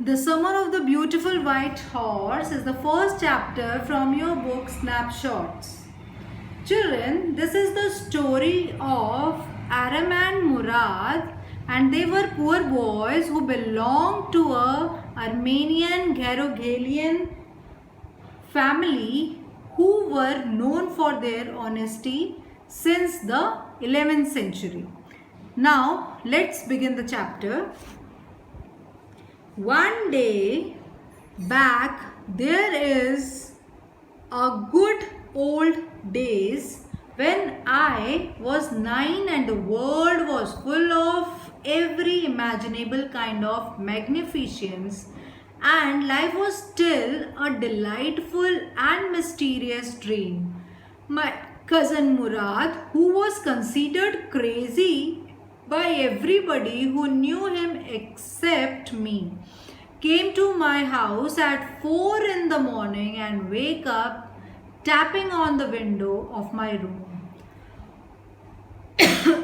The Summer of the Beautiful White Horse is the first chapter from your book Snapshots. Children, this is the story of Aram and Murad, and they were poor boys who belonged to a Armenian Geroghalian family who were known for their honesty since the 11th century. Now, let's begin the chapter. One day back, there is a good old days when I was 9 and the world was full of every imaginable kind of magnificence, and life was still a delightful and mysterious dream. My cousin Murad, who was considered crazy by everybody who knew him except me, came to my house at 4 in the morning and wake up tapping on the window of my room.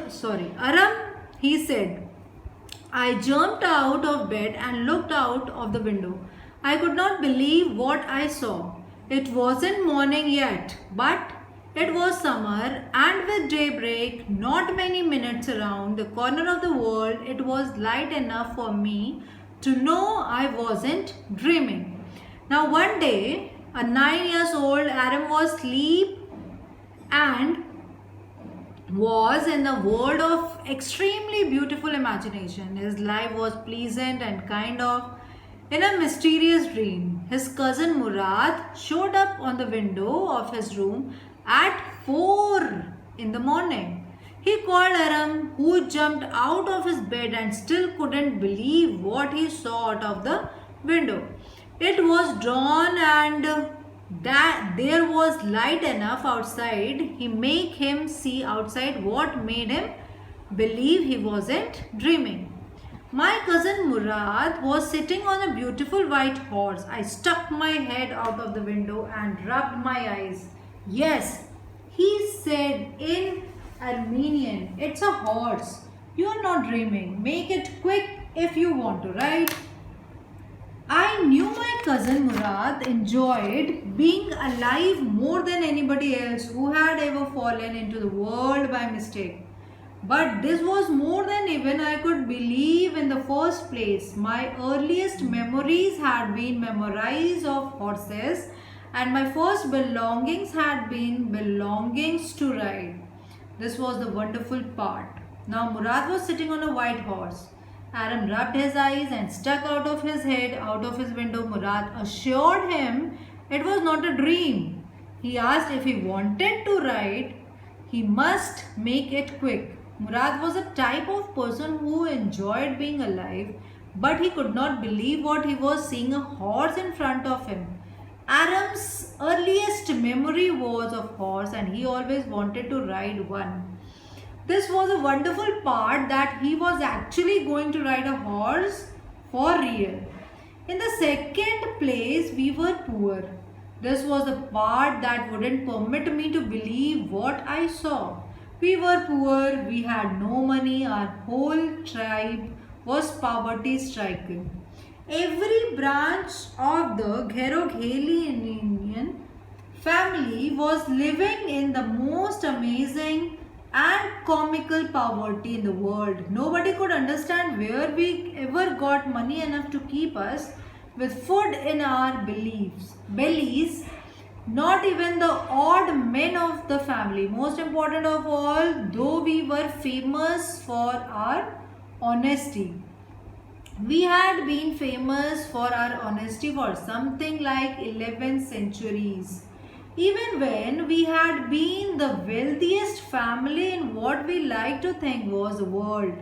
Sorry, Aram, he said. I jumped out of bed and looked out of the window. I could not believe what I saw. It wasn't morning yet, but it was summer, and with daybreak, not many minutes around the corner of the world, it was light enough for me to know I wasn't dreaming. Now, one day, a 9 years old Aram was asleep and was in the world of extremely beautiful imagination. His life was pleasant and kind of in a mysterious dream. His cousin Murad showed up on the window of his room at 4 in the morning. He called Aram, who jumped out of his bed and still couldn't believe what he saw out of the window. It was dawn and that there was light enough outside. He made him see outside what made him believe he wasn't dreaming. My cousin Murad was sitting on a beautiful white horse. I stuck my head out of the window and rubbed my eyes. Yes, he said in Armenian, it's a horse. You are not dreaming. Make it quick if you want to, right? I knew my cousin Murad enjoyed being alive more than anybody else who had ever fallen into the world by mistake. But this was more than even I could believe in the first place. My earliest memories had been memories of horses, and my first belongings had been belongings to ride. This was the wonderful part. Now Murad was sitting on a white horse. Aram rubbed his eyes and stuck out of his head out of his window. Murad assured him it was not a dream. He asked if he wanted to ride, he must make it quick. Murad was a type of person who enjoyed being alive, but he could not believe what he was seeing, a horse in front of him. Aram's earliest memory was of horse, and he always wanted to ride one. This was a wonderful part that he was actually going to ride a horse for real. In the second place, we were poor. This was the part that wouldn't permit me to believe what I saw. We were poor, we had no money, our whole tribe was poverty stricken. Every branch of the Geroghalian family was living in the most amazing and comical poverty in the world. Nobody could understand where we ever got money enough to keep us with food in our bellies. Not even the odd men of the family. Most important of all, though we were famous for our honesty. We had been famous for our honesty for something like 11 centuries. Even when we had been the wealthiest family in what we like to think was the world.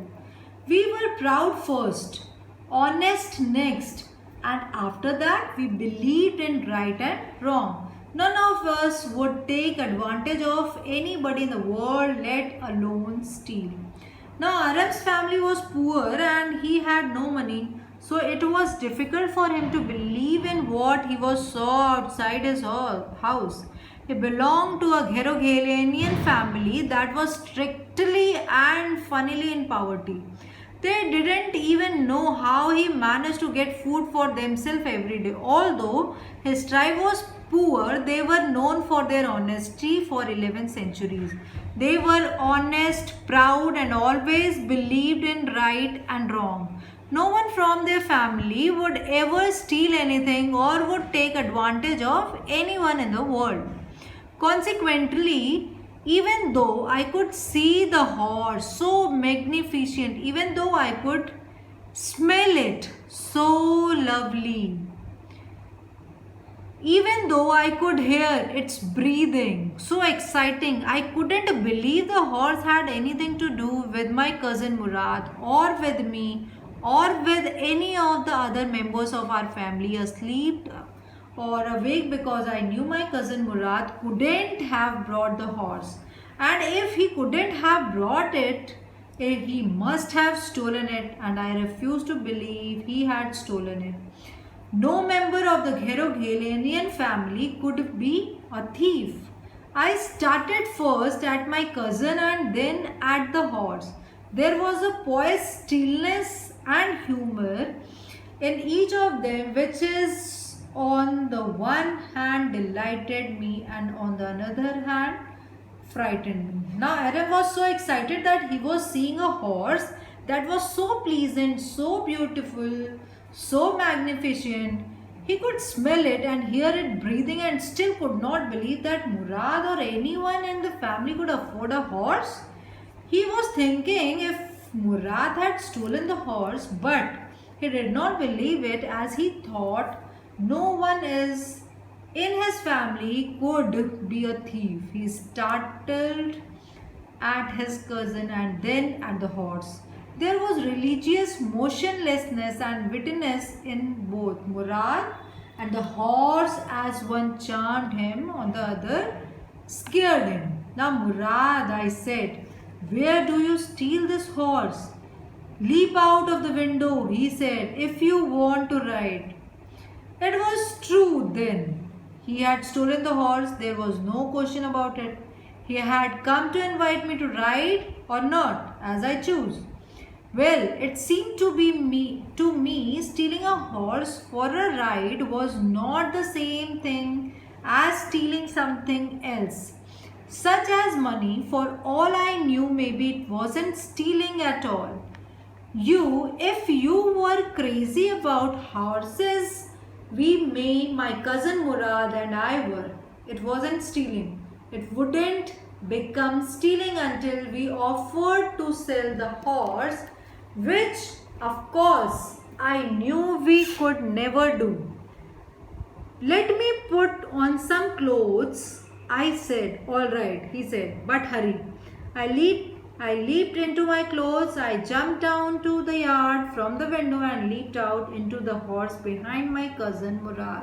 We were proud first, honest next, and after that we believed in right and wrong. None of us would take advantage of anybody in the world, let alone steal. Now Aram's family was poor and he had no money, so it was difficult for him to believe in what he was saw outside his house. He belonged to a Geroghalian family that was strictly and funnily in poverty. They didn't even know how he managed to get food for themselves every day. Although his tribe was poor, they were known for their honesty for 11 centuries. They were honest, proud, and always believed in right and wrong. No one from their family would ever steal anything or would take advantage of anyone in the world. Consequently, even though I could see the horse so magnificent, even though I could smell it so lovely, even though I could hear its breathing, so exciting, I couldn't believe the horse had anything to do with my cousin Murad or with me or with any of the other members of our family asleep or awake, because I knew my cousin Murad couldn't have brought the horse. And if he couldn't have brought it, he must have stolen it, and I refused to believe he had stolen it. No member of the Gheroghelenian family could be a thief. I started first at my cousin and then at the horse. There was a poised stillness and humor in each of them, which is on the one hand delighted me and on the other hand frightened me. Now Aram was so excited that he was seeing a horse that was so pleasant, so beautiful, so magnificent. He could smell it and hear it breathing and still could not believe that Murad or anyone in the family could afford a horse. He was thinking if Murad had stolen the horse, but he did not believe it, as he thought no one is in his family could be a thief. He startled at his cousin and then at the horse. There was religious motionlessness and wittiness in both Murad and the horse, as one charmed him, on the other scared him. Now, Murad, I said, where do you steal this horse? Leap out of the window, he said, if you want to ride. It was true then. He had stolen the horse, there was no question about it. He had come to invite me to ride or not, as I choose. Well, it seemed to me stealing a horse for a ride was not the same thing as stealing something else, such as money. For all I knew, maybe it wasn't stealing at all. If you were crazy about horses, my cousin Murad and I were. It wasn't stealing. It wouldn't become stealing until we offered to sell the horse, which of course I knew we could never do. Let me put on some clothes, I said. All right, he said, but hurry. I leaped into my clothes. I jumped down to the yard from the window and leaped out into the horse behind my cousin Murad.